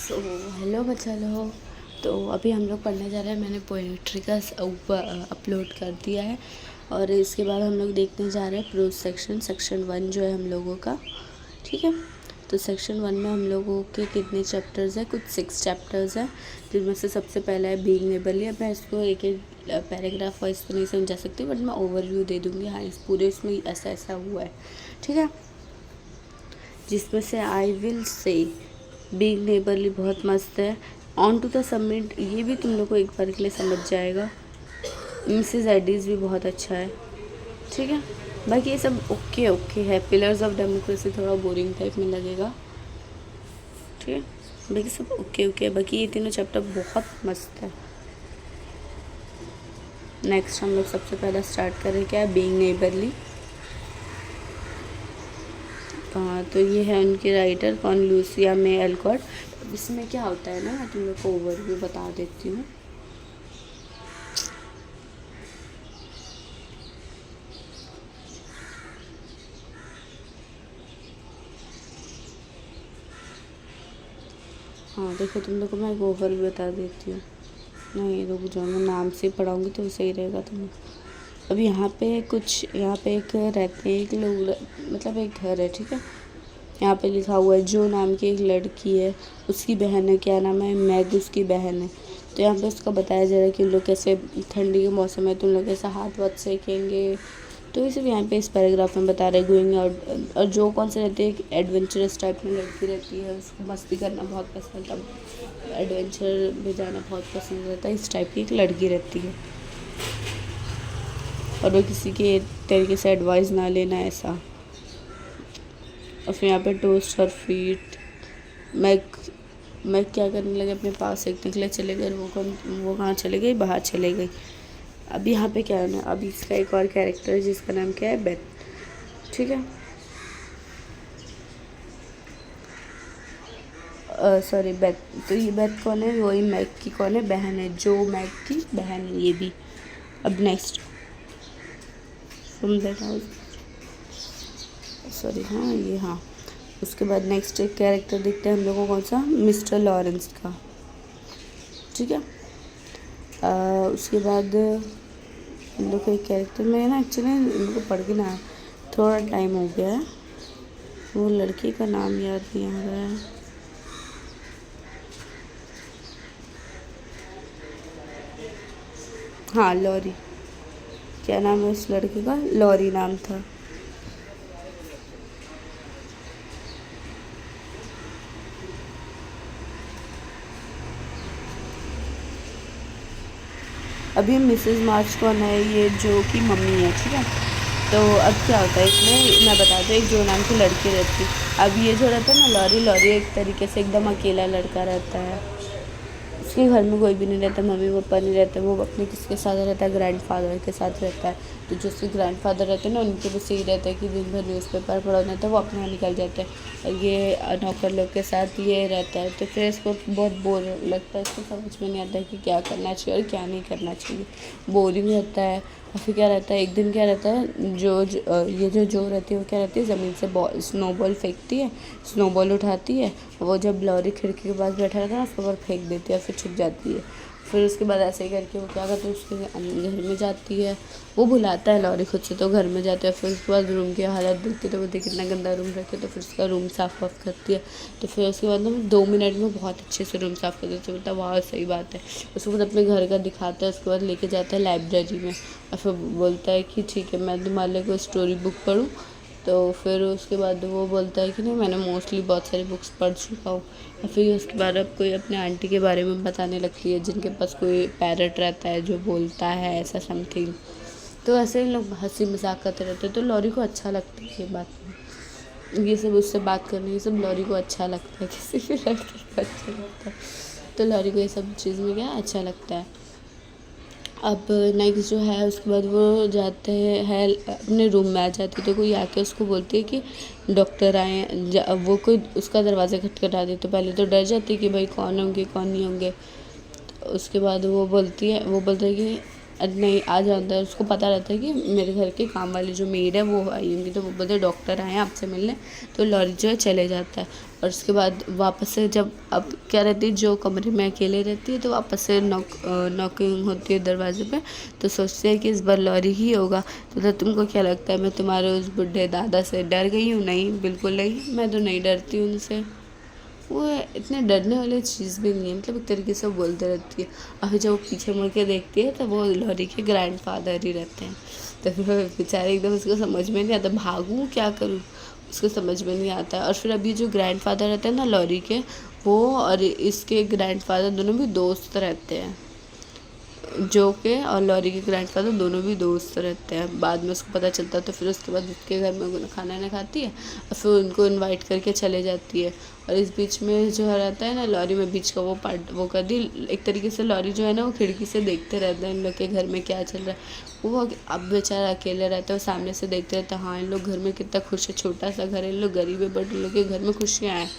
So hello बच्चा लोग। तो अभी हम लोग पढ़ने जा रहे हैं। मैंने पोएट्री का अपलोड कर दिया है और इसके बाद हम लोग देखने जा रहे हैं प्रोज सेक्शन 1 जो है हम लोगों का। ठीक है, तो सेक्शन 1 में हम लोगों के कितने चैप्टर्स हैं? कुछ 6 चैप्टर्स हैं, जिनमें से सबसे पहला है बीइंग नेबरली। अब मैं इसको एक एक पैराग्राफ वाइज तो नहीं समझा सकती, बट मैं ओवरव्यू दे दूँगी। हाँ, इस पूरे इसमें ऐसा ऐसा हुआ है, ठीक है। जिसमें से आई विल से बीइंग नेबरली बहुत मस्त है। ऑन टू द समिट ये भी तुम लोग को एक बार के लिए समझ जाएगा। मिसेस एडीज भी बहुत अच्छा है, ठीक है। बाकी ये सब ओके ओके है। पिलर्स ऑफ डेमोक्रेसी थोड़ा बोरिंग टाइप में लगेगा, ठीक है। बाकी सब ओके ओके है। बाकी ये तीनों चैप्टर बहुत मस्त है। नेक्स्ट हम लोग सबसे पहले स्टार्ट करें क्या है, बीइंग नेबरली। हाँ, तो ये है उनके राइटर कौन, लूसिया मे एलकॉट। इसमें क्या होता है ना, मैं तुम लोग को ओवरव्यू बता देती हूँ। हाँ देखो, तुम लोग को मैं एक ओवरव्यू बता देती हूँ। नहीं रुक जाओ, मैं नाम से पढ़ाऊँगी तो सही रहेगा तुम्हें। अब यहाँ पे एक रहते हैं, एक लोग, मतलब एक घर है, ठीक है। यहाँ पे लिखा हुआ है जो नाम की एक लड़की है, उसकी बहन है, क्या नाम है, मैग, उसकी बहन है। तो यहाँ पे उसका बताया जा रहा है कि उन लोग कैसे ठंडी के मौसम में तो उन लोग कैसे हाथ वाथ सेकेंगे। तो ये सब यहाँ पे इस पैराग्राफ में बता रहे गोइंग आउट। और जो कौन से रहते हैं, एक एडवेंचरस टाइप में लड़की रहती है, उसको मस्ती करना बहुत पसंद, मतलब एडवेंचर में जाना बहुत पसंद रहता है। इस टाइप की एक लड़की रहती है और वो किसी के तरीके से एडवाइस ना लेना, ऐसा। और फिर यहाँ पे टोस्ट और फीट। मैं क्या करने लगे, अपने पास सेकने के लिए चले गए। वो कहाँ चले गई, बाहर चले गई। अब यहाँ पे क्या है ना, अभी इसका एक और कैरेक्टर है जिसका नाम क्या है, बेथ, ठीक है। Sorry, Beth. तो ये बेथ कौन है, वही मैग की कौन है, बहन है। जो मैग की बहन है ये भी। अब next from that house, sorry, हाँ ये, हाँ। उसके बाद नेक्स्ट एक कैरेक्टर देखते हैं हम लोग को, कौन सा, मिस्टर लॉरेंस का, ठीक है। उसके बाद हम लोग का एक कैरेक्टर में ना, एक्चुअली इनको पढ़ के ना थोड़ा टाइम हो गया है। वो लड़की का नाम याद नहीं आ रहा है। हाँ, लॉरी। क्या नाम है उस लड़के का, लॉरी नाम था। अभी मिसेस मार्च कौन है, ये जो की मम्मी है, ठीक है। तो अब क्या होता है इसमें, मैं बता दूँ, एक जो नाम की लड़की रहती है। अब ये जो रहता है ना, लॉरी एक तरीके से एकदम अकेला लड़का रहता है। उसके घर में कोई भी नहीं रहता, मम्मी पापा नहीं रहते। वो अपने किसके साथ रहता है, ग्रैंडफादर के साथ रहता है। तो जो उसके ग्रैंडफादर रहते हैं ना, उनके बस यही रहता है कि दिन भर न्यूज़पेपर पढ़ा होता है, वो अपने यहाँ निकल जाते हैं। ये नौकर लोग के साथ ये रहता है। तो फिर इसको बहुत बोर लगता है, इसको समझ में नहीं आता है कि क्या करना चाहिए और क्या नहीं करना चाहिए। बोरिंग रहता है। और फिर क्या रहता है, एक दिन क्या रहता है, जो रहती है वो क्या रहती है, ज़मीन से स्नोबॉल फेंकती है, स्नोबॉल उठाती है। वो जब लॉरी खिड़की के पास बैठा रहता है ना, उसके ऊपर फेंक देती है, फिर छुप जाती है। फिर उसके बाद ऐसे ही करके वो क्या करती है, उसके घर में जाती है। वो बुलाता है लॉरी खुद से, तो घर में जाती है। फिर उसके बाद रूम की हालत देखती है, तो वो देखिए कितना गंदा रूम रखे, तो फिर उसका रूम साफ़ वाफ करती है। तो फिर उसके बाद ना 2 मिनट में बहुत अच्छे से रूम साफ़ कर देती है। मतलब वाह, सही बात है। उसके बाद अपने घर का दिखाता है। उसके बाद लेके जाता है लाइब्रेरी में और फिर बोलता है कि ठीक है, मैं तुम्हारे लिए कोई स्टोरी बुक पढ़ूँ। तो फिर उसके बाद वो बोलता है कि नहीं, मैंने मोस्टली बहुत सारी बुक्स पढ़ चुका हूँ। और फिर उसके बाद अब कोई अपने आंटी के बारे में बताने लगती है, जिनके पास कोई पैरट रहता है जो बोलता है ऐसा समथिंग। तो ऐसे ही लोग हंसी मजाक करते रहते हैं। तो लॉरी को अच्छा लगता है ये बात, ये सब उससे बात करने, ये सब लॉरी को अच्छा लगता है। किसी भी लड़के को अच्छा लगता है, तो लॉरी को ये सब चीज़ में क्या अच्छा लगता है। अब नेक्स्ट जो है, उसके बाद वो जाते हैं अपने रूम में आ जाती है। तो कोई आके उसको बोलती है कि डॉक्टर आए हैं। अब वो कोई उसका दरवाज़ा खटखटा दे, तो पहले तो डर जाती है कि भाई कौन होंगे कौन नहीं होंगे। उसके बाद वो बोलता है कि नहीं आ जाता है, उसको पता रहता है कि मेरे घर के काम वाली जो मेड है वो आई होंगी, तो वो बोलते डॉक्टर आए हैं आपसे मिलने, तो लॉरी जो है चले जाता है। और उसके बाद वापस से जब अब क्या रहती है, जो कमरे में अकेले रहती है, तो वापस से नॉकिंग होती है दरवाजे पे, तो सोचते हैं कि इस बार लॉरी ही होगा। तो तुमको क्या लगता है मैं तुम्हारे उस बुढ़े दादा से डर गई हूँ? नहीं, बिल्कुल नहीं, मैं तो नहीं डरती हूँ उनसे। वो इतने डरने वाली चीज़ भी नहीं है, मतलब एक तरीके से वो बोलते रहती है। और फिर जब वो पीछे मुड़ के देखती है तो वो लॉरी के ग्रैंडफादर ही रहते हैं। तो फिर बेचारे एकदम उसको समझ में नहीं आता, भागूँ क्या करूँ, उसको समझ में नहीं आता। और फिर अभी जो ग्रैंडफादर रहते हैं ना लॉरी के, वो और इसके ग्रैंडफादर दोनों भी दोस्त रहते हैं। जो के और लॉरी के ग्रैंडफादर दोनों भी दोस्त रहते हैं, बाद में उसको पता चलता है। तो फिर उसके बाद उसके घर में खाना ना खाती है और फिर उनको इनवाइट करके चले जाती है। और इस बीच में जो रहता है ना लॉरी में बीच का वो पार्ट वो कर दी, एक तरीके से लॉरी जो है ना वो खिड़की से देखते रहते हैं इन लोग के घर में क्या चल रहा है। वो अब बेचारा अकेले रहता है, सामने से देखते रहता है, हाँ इन लोग घर में कितना खुश है, छोटा सा घर है, इन लोग गरीब है बट इन लोग के घर में खुशियाँ हैं।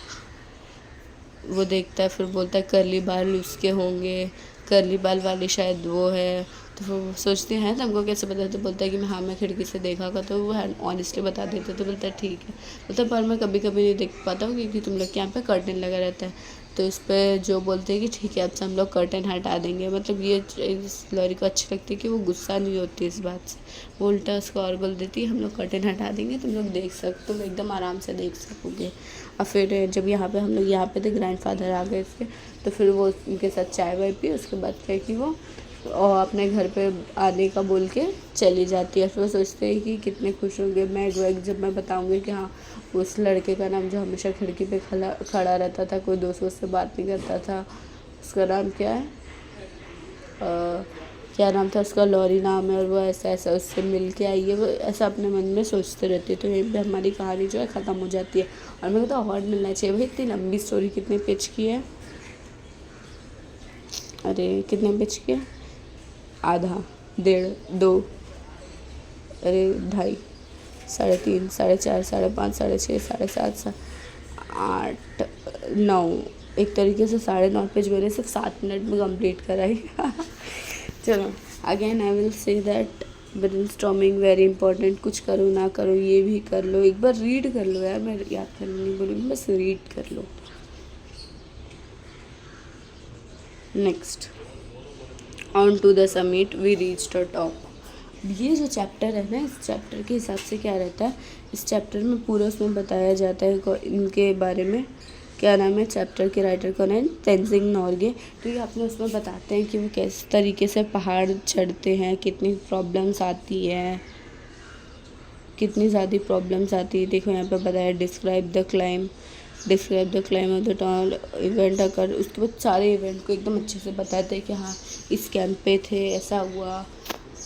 वो देखता है, फिर बोलता है करली बाल उसके होंगे, करली बाल वाली शायद वो है। तो फिर वो सोचते हैं तुमको कैसे पता है, तो बोलता है कि हाँ मैं खिड़की से देखा था, तो वो ऑनेस्टली बता देते। तो बोलता है ठीक है, बोलता है पर मैं कभी कभी नहीं देख पाता हूँ क्योंकि तुम लोग के यहाँ पे कर्टन लगा रहता है। तो इस पर जो बोलते हैं कि ठीक है अब से हम लोग कर्टन हटा देंगे। मतलब ये इस लॉरी को अच्छी लगती है कि वो गुस्सा नहीं होती इस बात से, वो उल्टा उसको और बोल देती है हम लोग कर्टन हटा देंगे, तुम लोग देख सकते, तुम एकदम आराम से देख सकोगे। और फिर जब यहाँ पे हम लोग यहाँ पे थे, ग्रैंडफादर आ गए इसके, तो फिर वो उनके साथ चाय वाय पी, उसके बाद क्या कि वो और अपने घर पे आने का बोल के चली जाती है। फिर वो सोचते हैं कि कितने खुश होंगे मैं जब मैं बताऊँगी कि हाँ उस लड़के का नाम जो हमेशा खिड़की पे खड़ा रहता था, कोई दोस्तों से बात नहीं करता था, उसका नाम क्या है, क्या नाम था उसका, लॉरी नाम है, और वो ऐसा ऐसा उससे मिल के आई है, वो ऐसा अपने मन में सोचते रहती है। तो यहीं पे हमारी कहानी जो है ख़त्म हो जाती है। और मेरे को तो अवार्ड मिलना चाहिए भाई, इतनी लंबी स्टोरी कितने पेज की है, अरे कितने पेज की है, आधा, डेढ़, दो, अरे ढाई, 3.5, 4.5, 5.5, 6.5, 7.5, 8, 9, एक तरीके से 9.5 पेज मैंने सिर्फ 7 मिनट में कंप्लीट कराई। चलो again I will say that brainstorming very important, कुछ करो ना करो ये भी कर लो, एक बार रीड कर लो यार, मैं याद करने नहीं बोलूँगी, बस रीड कर लो। Next, on to the summit we reached the top. ये जो चैप्टर है ना, इस चैप्टर के हिसाब से क्या रहता है, इस चैप्टर में पूरा उसमें बताया जाता है इनके बारे में। क्या नाम है चैप्टर के राइटर कौन है, तेनजिंग नोर्गे। तो ये अपने उसमें बताते हैं कि वो किस तरीके से पहाड़ चढ़ते हैं, कितनी प्रॉब्लम्स आती है, कितनी ज़्यादा प्रॉब्लम्स आती है। देखो यहाँ पे बताया describe the climb of the tall event occur. उसके बाद सारे इवेंट को एकदम अच्छे से बताते हैं कि हाँ इस कैंप पे थे, ऐसा हुआ।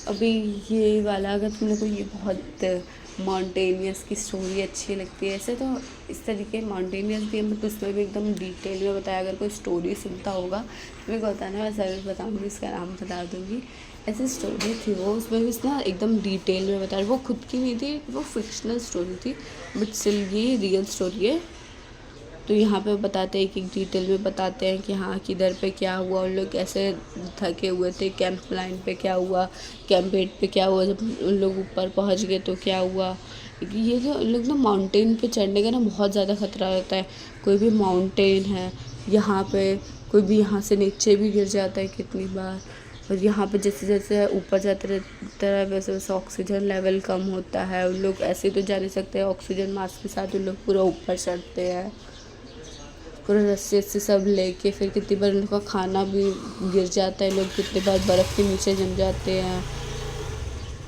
अभी ये वाला अगर तुम लोग को ये बहुत माउंटेनियस की स्टोरी अच्छी लगती है, ऐसे तो इस तरीके माउंटेनियस भी है बट उसमें भी एकदम डिटेल में बताया। अगर कोई स्टोरी सुनता होगा तो मेरे को बताना, मैं ज़रूर बताऊँगी, इसका नाम बता दूँगी। ऐसी स्टोरी थी वो, उसमें भी ना एकदम डिटेल में बताया। वो खुद की नहीं थी, वो फिक्शनल स्टोरी थी बट स्टिल ये रियल स्टोरी है। तो यहाँ पे बताते हैं कि डिटेल में बताते हैं कि हाँ किधर पे क्या हुआ, उन लोग कैसे थके हुए थे, कैंप लाइन पे क्या हुआ, कैंप 8 पे क्या हुआ, जब उन लोग ऊपर पहुँच गए तो क्या हुआ। ये जो लोग ना माउंटेन पे चढ़ने का ना बहुत ज़्यादा खतरा रहता है। कोई भी माउंटेन है यहाँ पे, कोई भी यहाँ से नीचे भी गिर जाता है कितनी बार। और यहाँ पे जैसे जैसे ऊपर जाते रहता है वैसे वैसे ऑक्सीजन लेवल कम होता है। उन लोग ऐसे तो जा नहीं सकते, ऑक्सीजन मास्क के साथ उन लोग पूरा ऊपर चढ़ते हैं, पूरा रस्से से सब लेके। फिर कितनी बार उनका खाना भी गिर जाता है, लोग कितनी बार बर्फ़ के नीचे जम जाते हैं।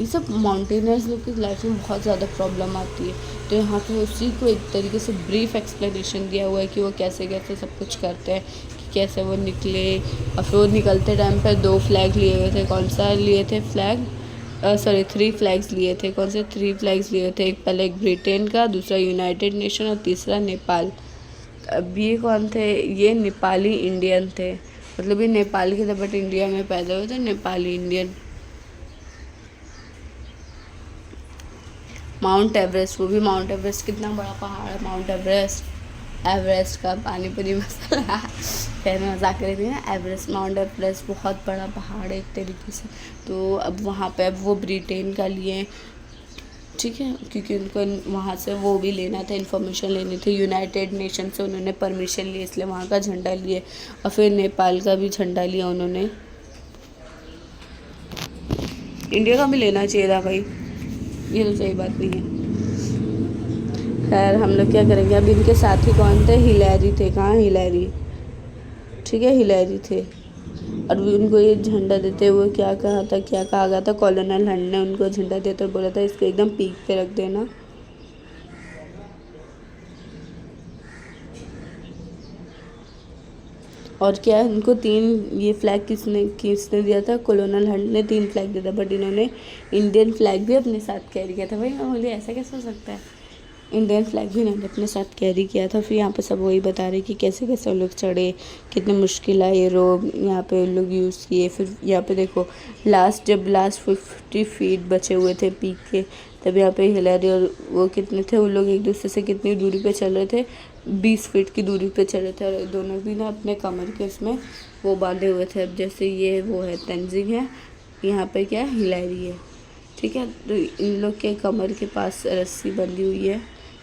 ये सब माउंटेनर्स लोग की लाइफ में बहुत ज़्यादा प्रॉब्लम आती है। तो यहाँ पे उसी को एक तरीके से ब्रीफ एक्सप्लेनेशन दिया हुआ है कि वो कैसे कैसे सब कुछ करते हैं, कि कैसे वो निकले। और फिर वो निकलते टाइम पर 2 फ्लैग लिए हुए थे। कौन सा लिए थे फ्लैग, 3 फ्लैग्स लिए थे। कौन से 3 फ्लैग्स लिए थे, एक पहले एक ब्रिटेन का, दूसरा यूनाइटेड नेशन और तीसरा नेपाल। अब ये कौन थे, ये नेपाली इंडियन थे, मतलब ये नेपाल के थे बट इंडिया में पैदा हुए थे, नेपाली इंडियन। माउंट एवरेस्ट, वो भी माउंट एवरेस्ट, कितना बड़ा पहाड़ है माउंट एवरेस्ट, एवरेस्ट का पानी पूरी मसाला खैर मजाक कर रही थी ना। एवरेस्ट, माउंट एवरेस्ट बहुत बड़ा पहाड़ है एक तरीके से। तो अब वहाँ पे अब वो ब्रिटेन का लिए, ठीक है, क्योंकि उनको वहाँ से वो भी लेना था, इन्फॉर्मेशन लेनी थी। यूनाइटेड नेशन से उन्होंने परमिशन ली, इसलिए वहाँ का झंडा लिए। और फिर नेपाल का भी झंडा लिया उन्होंने। इंडिया का भी लेना चाहिए था भाई, ये तो सही बात नहीं है। खैर हम लोग क्या करेंगे। अब इनके साथी कौन थे? हिलैरी थे। कहाँ हिलैरी? ठीक है, हिलैरी थे। और उनको ये झंडा देते हुए क्या कहा था, क्या कहा गया था? कॉलोनल हंट ने उनको झंडा देते हुए बोला था इसको एकदम पीक पे रख देना। और क्या उनको 3 ये फ्लैग किसने दिया था? कॉलोनल हंट ने 3 फ्लैग दिया था, बट इन्होंने इंडियन फ्लैग भी अपने साथ कैरी किया था। भाई मैं बोली ऐसा कैसे हो सकता है? इंडियन फ्लैग भी इन्होंने अपने साथ कैरी किया था। फिर यहाँ पे सब वही बता रहे कि कैसे कैसे लोग चढ़े, कितने मुश्किल है ये रोग यहाँ पे लोग यूज़ किए। फिर यहाँ पे देखो जब लास्ट 50 फीट बचे हुए थे पीक के, तब यहाँ पे हिलैरी और वो कितने थे, उन लोग एक दूसरे से कितनी दूरी पे चल रहे थे? 20 फीट की दूरी पे चल रहे थे। और दोनों भी ना अपने कमर के उसमें वो बांधे हुए थे। अब जैसे ये वो है तेंजिंग है, यहाँ पे क्या हिलैरी है, ठीक है। तो इन लोग के कमर के पास रस्सी बंधी हुई है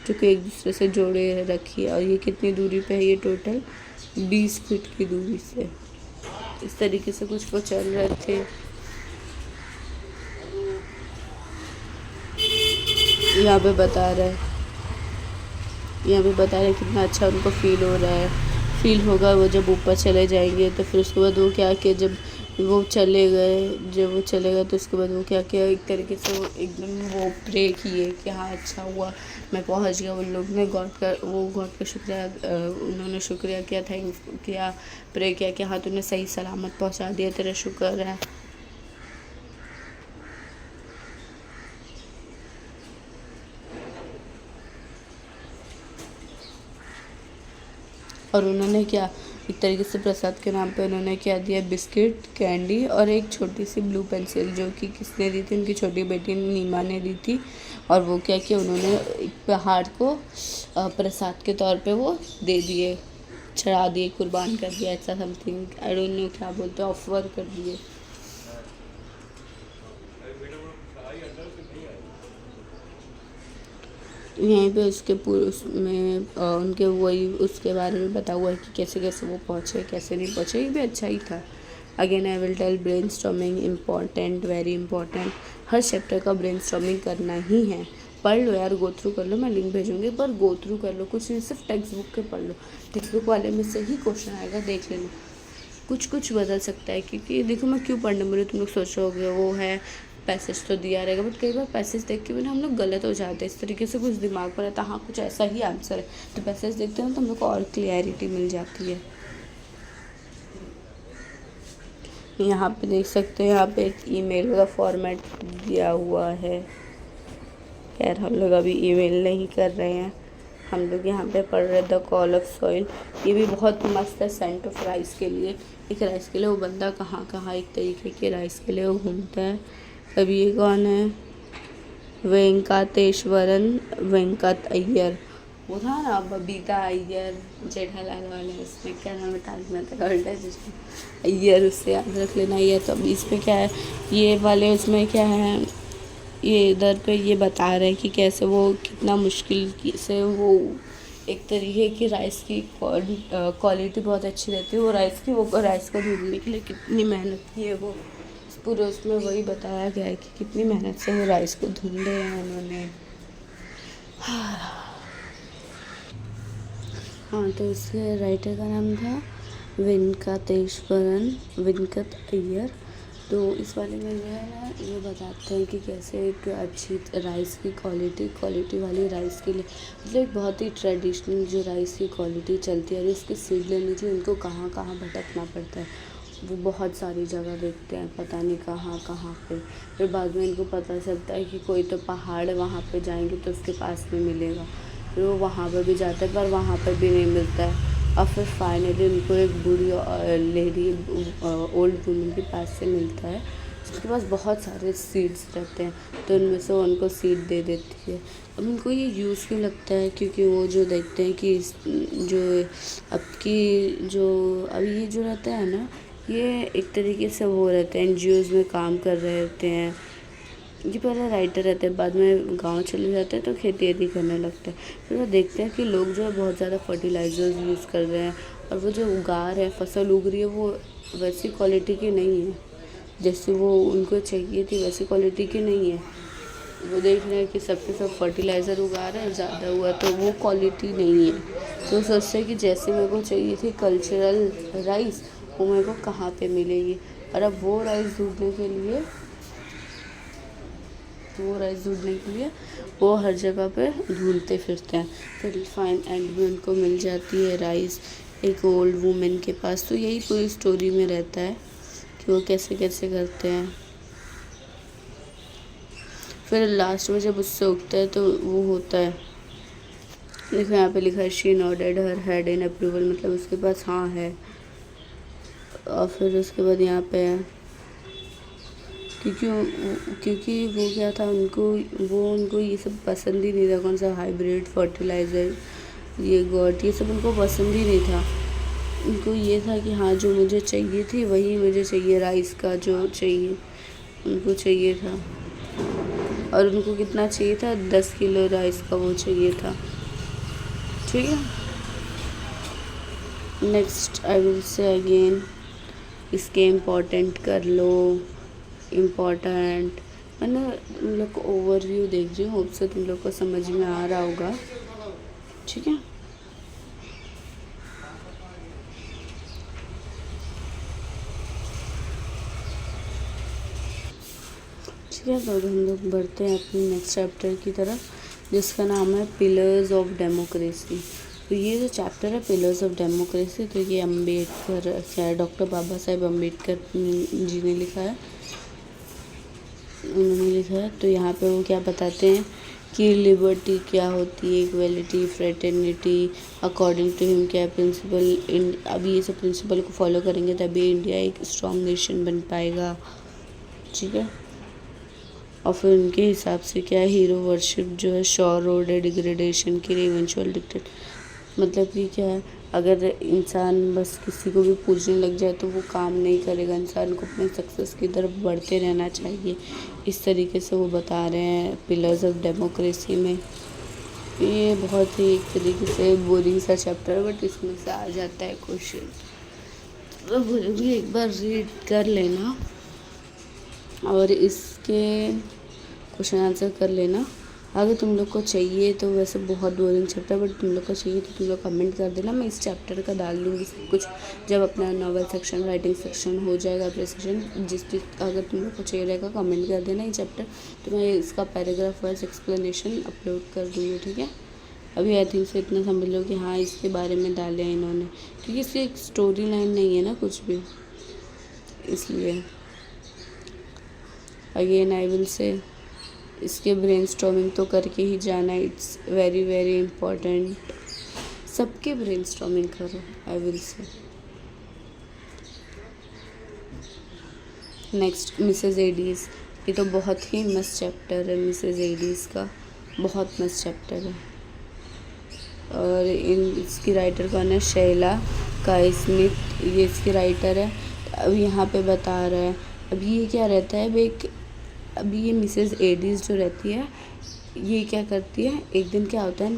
जो कि एक दूसरे से जोड़े रखी है। और ये कितनी दूरी पे है? ये टोटल 20 फीट की दूरी से इस तरीके से कुछ वो चल रहे थे। यहाँ पे बता रहा है, यहाँ पे बता रहे हैं कितना अच्छा उनको फील हो रहा है। फील होगा वो जब ऊपर चले जाएंगे। तो फिर उसके बाद वो क्या किया, जब वो चले गए तो उसके बाद वो क्या किया, एक तरीके से वो एकदम वो प्रे किए कि हाँ अच्छा हुआ मैं पहुंच गया। उन लोग ने गॉड का शुक्रिया, उन्होंने शुक्रिया किया, थैंक किया, प्रे किया कि हाँ तूने सही सलामत पहुंचा दिया, तेरा शुक्र है। और उन्होंने क्या एक तरीके से प्रसाद के नाम पे उन्होंने क्या दिया, बिस्किट, कैंडी और एक छोटी सी ब्लू पेंसिल, जो कि किसने दी थी? उनकी छोटी बेटी नीमा ने दी थी। और वो क्या किया, उन्होंने एक पहाड़ को प्रसाद के तौर पे वो दे दिए, चढ़ा दिए, कुर्बान कर दिया, ऐसा समथिंग, आई डोंट नो क्या बोलते हैं, ऑफर कर दिए। यहीं पे उसके पूरे उसमें उनके वही उसके बारे में बता हुआ है कि कैसे कैसे वो पहुँचे, कैसे नहीं पहुँचे। ये भी अच्छा ही था। Again I will tell, brainstorming important, very important. हर चैप्टर का ब्रेन स्टॉर्मिंग करना ही है। पढ़ लो यार, गो थ्रू कर लो, मैं लिंक भेजूंगी, पर गो थ्रू कर लो, कुछ नहीं, सिर्फ टेक्स्ट बुक के पढ़ लो। टेक्स्ट बुक वाले में से ही क्वेश्चन आएगा, देख लेना। कुछ बदल सकता है, क्योंकि देखो मैं क्यों पढ़ने बोली, तुम लोग सोच रहे होगे वो है पैसेज तो दिया रहेगा, बट कई बार पैसेज देख के भी ना हम लोग गलत हो जाते हैं। इस तरीके से कुछ दिमाग पर रहता है हाँ कुछ ऐसा ही आंसर है, तो पैसेज देखते हैं तो हम लोग को और क्लियरिटी मिल जाती है। यहाँ पे देख सकते हैं, यहाँ पे एक ईमेल का फॉर्मेट दिया हुआ है। खैर हम लोग अभी ईमेल नहीं कर रहे हैं, हम लोग यहाँ पे पढ़ रहे द कॉल ऑफ सॉइल। ये भी बहुत मस्त है सेंट ऑफ राइस के लिए। एक राइस के लिए वो बंदा कहाँ कहाँ एक तरीके के राइस के लिए वो घूमता है। अब ये कौन है? वेंकटेश्वरन वेंकट अय्यर, वो था ना बबीता अय्यर जेठालाल वाले, उसमें क्या नाम है, तारक मेहता का उल्टा चश्मा, अय्यर, उससे याद रख लेना। ये तो अब इस पे क्या है, ये वाले उसमें क्या है, ये इधर पे ये बता रहे हैं कि कैसे वो कितना मुश्किल से वो एक तरीके की राइस की क्वालिटी बहुत अच्छी रहती है। वो राइस को ढूंढने के लिए कितनी मेहनत की है, वो पूरे उसमें वही बताया गया है कि कितनी मेहनत से वो राइस को ढूंढे हैं उन्होंने। हाँ तो इसके राइटर का नाम था वेंकट अय्यर। तो इस बारे में जो है ना ये बताते हैं कि कैसे एक अच्छी राइस की क्वालिटी वाली राइस के लिए, मतलब एक बहुत ही ट्रेडिशनल जो राइस की क्वालिटी चलती है, और उसकी सीड लेने के लिए उनको कहाँ कहाँ भटकना पड़ता है। वो बहुत सारी जगह देखते हैं, पता नहीं कहाँ कहाँ पे। फिर बाद में इनको पता चलता है कि कोई तो पहाड़ है, वहाँ पे जाएंगे तो उसके पास में मिलेगा। फिर वो वहाँ पर भी जाते हैं पर वहाँ पर भी नहीं मिलता है। और फिर फाइनली उनको एक बूढ़ी लेडी ओल्ड वुमन के पास से मिलता है, जिनके पास बहुत सारे सीड्स रहते हैं, तो उनमें से वो उनको सीड दे देती है। अब उनको ये यूज़ क्यों लगता है, क्योंकि वो जो देखते हैं कि जो अभी ये जो रहता है ना, ये एक तरीके से वो रहते हैं एनजीओज़ में काम कर रहे होते हैं। ये पहले राइटर रहते हैं, बाद में गांव चले जाते हैं तो खेती वेती करने लगते हैं। फिर वो देखते हैं कि लोग जो है बहुत ज़्यादा फर्टिलाइज़र्स यूज़ कर रहे हैं, और वो जो उगा रहे हैं, फसल उग रही है, वो वैसी क्वालिटी की नहीं है जैसे वो उनको चाहिए थी, वैसी क्वालिटी की नहीं है। वो देख रहे हैं कि सबके सब फर्टिलाइज़र उगा रहे हैं, ज़्यादा हुआ तो वो क्वालिटी नहीं है। तो सोचते हैं कि जैसे मेरे को चाहिए थी कल्चरल राइस, वो मेरे को कहाँ पे मिलेगी। और अब वो राइस ढूंढने के लिए वो हर जगह पे ढूंढते फिरते हैं। फिर फाइन एंड में उनको मिल जाती है राइस एक ओल्ड वुमेन के पास। तो यही पूरी स्टोरी में रहता है कि वो कैसे कैसे करते हैं। फिर लास्ट में जब उससे उगता है तो वो होता है, देखो यहाँ पे लिखा है she nodded her head in approval, मतलब उसके पास हाँ है। और फिर उसके बाद यहाँ पे है क्योंकि वो क्या था, उनको ये सब पसंद ही नहीं था, कौन सा हाइब्रिड फर्टिलाइज़र, ये गॉट, ये सब उनको पसंद ही नहीं था। उनको ये था कि हाँ जो मुझे चाहिए थी वही मुझे चाहिए, राइस का जो चाहिए उनको चाहिए था। और उनको कितना चाहिए था, 10 किलो राइस का वो चाहिए था। ठीक है, नेक्स्ट आई विल से अगेन, इसके इम्पोर्टेंट कर लो, इम्पोर्टेंट मैंने तुम लोग को ओवरव्यू देख रही हूँ, उससे तुम लोग को समझ में आ रहा होगा। ठीक है, ठीक है, तो हम लोग बढ़ते हैं अपने नेक्स्ट चैप्टर की तरफ, जिसका नाम है पिलर्स ऑफ डेमोक्रेसी। तो ये जो चैप्टर है पिलर्स ऑफ डेमोक्रेसी, तो ये अम्बेडकर क्या है, डॉक्टर बाबा साहेब अम्बेडकर जी ने लिखा है, उन्होंने लिखा है। तो यहाँ पे वो क्या बताते हैं कि लिबर्टी क्या होती है, equality, fraternity, according to him क्या प्रिंसिपल। अभी ये सब प्रिंसिपल को फॉलो करेंगे तभी इंडिया एक स्ट्रॉन्ग नेशन बन पाएगा। ठीक है, और फिर उनके हिसाब से क्या है, हीरो वर्शिप जो है श्योर रोड है डिग्रेडेशन के लिए, इवेंचुअल डिक्टेट, मतलब कि क्या है, अगर इंसान बस किसी को भी पूजने लग जाए तो वो काम नहीं करेगा, इंसान को अपने सक्सेस की तरफ बढ़ते रहना चाहिए। इस तरीके से वो बता रहे हैं पिलर्स ऑफ डेमोक्रेसी में। ये बहुत ही एक तरीके से बोरिंग सा चैप्टर है, बट इसमें से आ जाता है क्वेश्चन, तो वो भी एक बार रीड कर लेना और इसके क्वेश्चन आंसर कर लेना। अगर तुम लोग को चाहिए तो, वैसे बहुत बोरिंग चैप्टर, बट तुम लोग को चाहिए तो तुम लोग कमेंट कर देना, मैं इस चैप्टर का डाल दूँगी सब कुछ जब अपना नॉवल सेक्शन, राइटिंग सेक्शन हो जाएगा, सेक्शन अगर तुम लोग को चाहिए रहेगा कमेंट कर देना ये चैप्टर, तो मैं इसका पैराग्राफ वाइज एक्सप्लेनेशन अपलोड कर दूँगी। ठीक है, अभी आई थिंक से इतना समझ लो कि हाँ इसके बारे में डाले हैं इन्होंने, क्योंकि इसकी एक स्टोरी लाइन नहीं है ना कुछ भी, इसलिए अगेन आई विल से इसके ब्रेनस्टॉर्मिंग तो करके ही जाना, इट्स वेरी वेरी इम्पॉर्टेंट, सबके ब्रेनस्टॉर्मिंग करो आई विल से। नेक्स्ट मिसेस एडीज, ये तो बहुत ही मस्त चैप्टर है, मिसेस एडीज का बहुत मस्त चैप्टर है। और इसकी राइटर कौन है, शैला काई स्मिथ, ये इसकी राइटर है। अब यहाँ पे बता रहा है, अभी ये क्या रहता है, अभी ये मिसेस एडीज जो रहती है ये क्या करती है, एक दिन क्या होता है,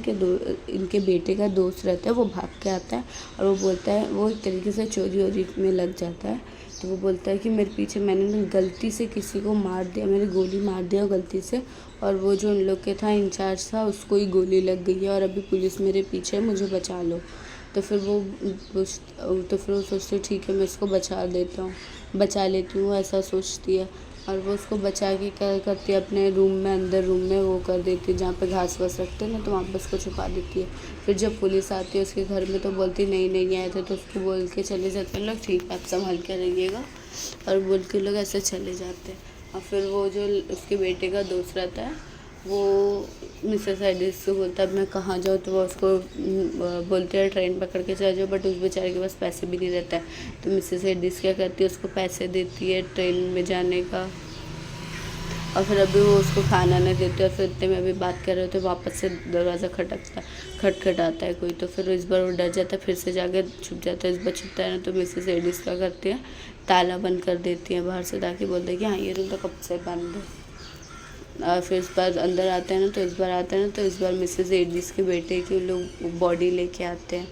इनके बेटे का दोस्त रहता है, वो भाग के आता है और वो बोलता है, वो एक तरीके से चोरी वोरी में लग जाता है, तो वो बोलता है कि मेरे पीछे मैंने गलती से किसी को मार दिया, मैंने गोली मार दिया गलती से, और वो जो उन लोग के था इंचार्ज था उसको ही गोली लग गई है और अभी पुलिस मेरे पीछे है, मुझे बचा लो। तो फिर वो सोचती है ठीक है मैं इसको बचा लेती हूँ, ऐसा सोचती है। और वो उसको बचा के क्या करती है, अपने अंदर रूम में वो कर देती है, जहाँ पे घास वास रखते हैं ना, तो वहाँ पर उसको छुपा देती है। फिर जब पुलिस आती है उसके घर में तो बोलती नहीं आए थे, तो उसको बोल के चले जाते हैं लोग, ठीक है आप संभाल के रहिएगा, और बोल के लोग ऐसे चले जाते हैं। और फिर वो जो उसके बेटे का दोस्त रहता है वो मिसेस एडिस को बोलता है अब मैं कहाँ जाऊँ, तो वो उसको बोलते हैं ट्रेन पकड़ के चले जाओ, बट उस बेचारे के पास पैसे भी नहीं रहता है। तो मिसेस एडिस क्या करती है, उसको पैसे देती है ट्रेन में जाने का, और फिर अभी वो उसको खाना नहीं देते, और फिर इतने में अभी बात कर रहे होते वापस से दरवाज़ा खटखटाता है कोई, तो फिर इस बार वो डर जाता है, फिर से जाके छुप जाता है। इस बार छुपता है ना, तो मिसेस एडिस क्या करती है, ताला बंद कर देती है बाहर से, ताकि बोलते हैं कि हाँ ये रूम तो कब से बंद है। और फिर इस बार अंदर आते हैं ना, तो इस बार मिसेस एडिस के बेटे के लोग बॉडी लेके आते हैं।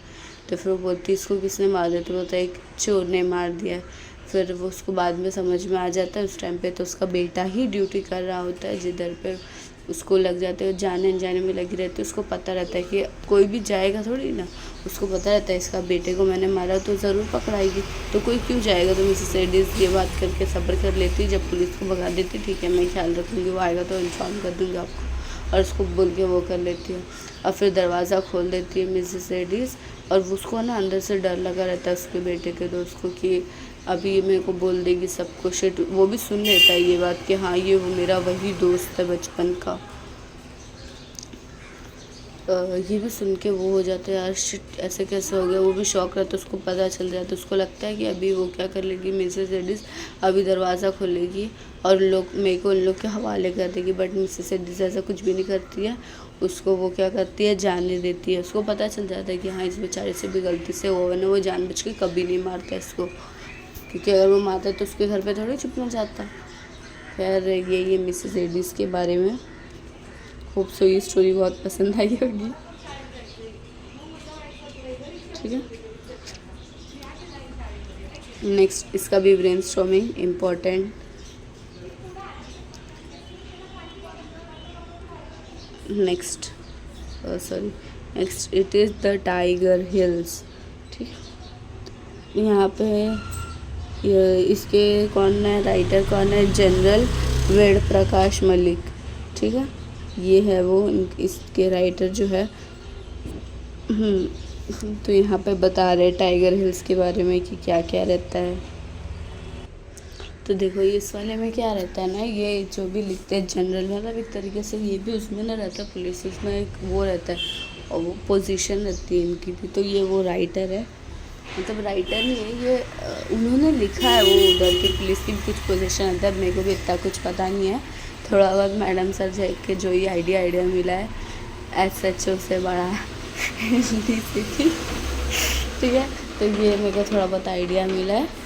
तो फिर वो बोलती है इसको किसने मार दिया, तो बोलता है एक चोर ने मार दिया है। फिर वो उसको बाद में समझ में आ जाता है, उस टाइम पे तो उसका बेटा ही ड्यूटी कर रहा होता है, जिधर पे उसको लग जाते हैं, जाने अनजाने में लगी रहती है। उसको पता रहता है कि कोई भी जाएगा थोड़ी ना, उसको पता रहता है इसका बेटे को मैंने मारा तो ज़रूर पकड़ाएगी, तो कोई क्यों जाएगा। तो मिसेस एडिस ये बात करके सब्र कर लेती, जब पुलिस को भगा देती, ठीक है मैं ख्याल रखूँगी, वो आएगा तो इन्फॉर्म कर दूँगी आपको, और उसको बोल के वो कर लेती है। और फिर दरवाज़ा खोल देती है मिसेस एडिस, और उसको ना अंदर से डर लगा रहता है उसके बेटे के दोस्त को कि अभी ये मेरे को बोल देगी सब कुछ। शिट, वो भी सुन लेता है ये बात कि हाँ ये वो मेरा वही दोस्त है बचपन का। ये भी सुन के वो हो जाता है यार शिट ऐसे कैसे हो गया, वो भी शौक रहता है, उसको पता चल जाता है, उसको लगता है कि अभी वो क्या कर लेगी मिसेस एडिस, अभी दरवाज़ा खोलेगी और लोग मेरे को उन लोग के हवाले कर देगी। बट मिसेस एडिस ऐसा कुछ भी नहीं करती है, उसको वो क्या करती है जाने देती है। उसको पता चल जाता है कि हाँ इस बेचारे से भी गलती से हुआ ना, वो जानबूझ के कभी नहीं मारता इसको, क्योंकि अगर वो मारता तो उसके घर पे थोड़ी छुपना चाहता। खैर ये मिसेस एडिस के बारे में। होप सो ये स्टोरी बहुत पसंद आई होगी। ठीक है, नेक्स्ट इसका भी brainstorming important. Next it is the tiger hills. ठीक है, यहाँ पे इसके कौन है, राइटर कौन है, जनरल वेद प्रकाश मलिक। ठीक है, ये है वो इसके राइटर जो है। तो यहाँ पे बता रहे टाइगर हिल्स के बारे में कि क्या क्या रहता है। तो देखो ये इस वाले में क्या रहता है ना, ये जो भी लिखते हैं जनरल मतलब एक तरीके से ये भी उसमें ना रहता है पुलिस, उसमें एक वो रहता है और वो पोजीशन रहती है इनकी भी। तो ये वो राइटर है, मतलब राइटर नहीं है ये, उन्होंने लिखा है वो उधर के पुलिस की भी कुछ पोजीशन रहता है। मेरे को भी इतना कुछ पता नहीं है, थोड़ा बहुत मैडम सर के जो ही आइडिया मिला है SHO से बड़ा हिंदी सीखी। ठीक है, तो ये मेरे को थोड़ा बहुत आइडिया मिला है।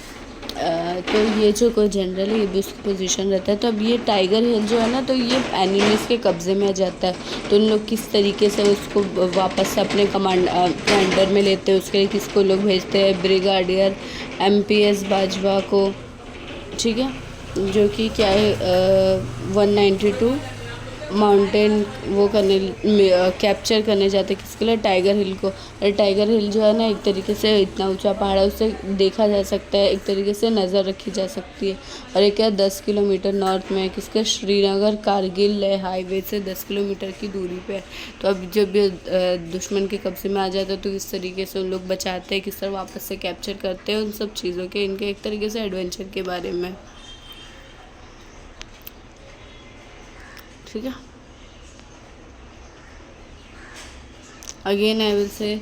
तो ये जो कोई जनरल है ये भी उसकी पोजीशन रहता है। तो अब ये टाइगर हिल जो है ना, तो ये एनिमीज़ के कब्ज़े में आ जाता है। तो उन लोग किस तरीके से उसको वापस से अपने कमांडर में लेते हैं, उसके लिए किसको लोग भेजते हैं, ब्रिगेडियर MPS बाजवा को। ठीक है, जो कि क्या है 192 माउंटेन वो करने कैप्चर करने जाते हैं, किसके लिए, टाइगर हिल को। और टाइगर हिल जो है ना एक तरीके से इतना ऊंचा पहाड़ है, उससे देखा जा सकता है, एक तरीके से नज़र रखी जा सकती है। और एक है 10 किलोमीटर नॉर्थ में, किसके, श्रीनगर कारगिल लेह हाईवे से 10 किलोमीटर की दूरी पे है। तो अब जब दुश्मन के कब्जे में आ जाता है तो किस तरीके से उन लोग बचाते हैं, किस तरह वापस से कैप्चर करते हैं, उन सब चीज़ों के इनके एक तरीके से एडवेंचर के बारे में। ठीक है, अगेन आई विल से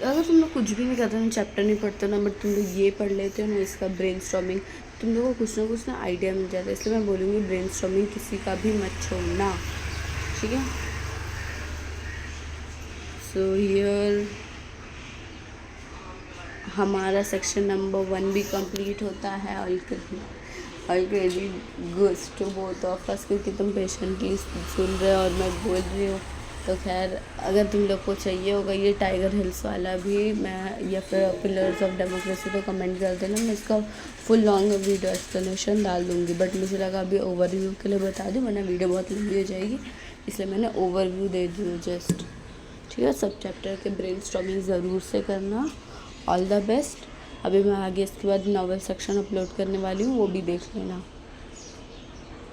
अगर तुम लोग कुछ भी नहीं करते, तुम चैप्टर नहीं पढ़ते ना, बट तुम लोग ये पढ़ लेते हो ना इसका ब्रेनस्टॉर्मिंग, तुम लोगों को कुछ ना आइडिया मिल जाता है। इसलिए मैं बोलूँगी ब्रेनस्टॉर्मिंग किसी का भी मत छोड़ना। ठीक है, सो हियर हमारा सेक्शन नंबर 1 भी कंप्लीट होता है। Already goods to both of us, क्योंकि तुम पेशेंटली सुन रहे हो और मैं बोल रही हूँ। तो खैर अगर तुम लोग को चाहिए होगा ये टाइगर हिल्स वाला भी, मैं या फिर पिलर्स ऑफ डेमोक्रेसी, तो कमेंट कर देना, मैं इसका फुल लॉन्ग वीडियो एक्सप्लेनेशन डाल दूँगी। बट मुझे लगा अभी ओवरव्यू के लिए बता दूँ, वरना वीडियो बहुत लंबी हो जाएगी, इसलिए मैंने ओवरव्यू दे दी हूँ जस्ट। ठीक है, सब चैप्टर के ब्रेनस्टॉर्मिंग ज़रूर से करना। All the best. अभी मैं आगे इसके बाद नॉवेल सेक्शन अपलोड करने वाली हूँ, वो भी देख लेना।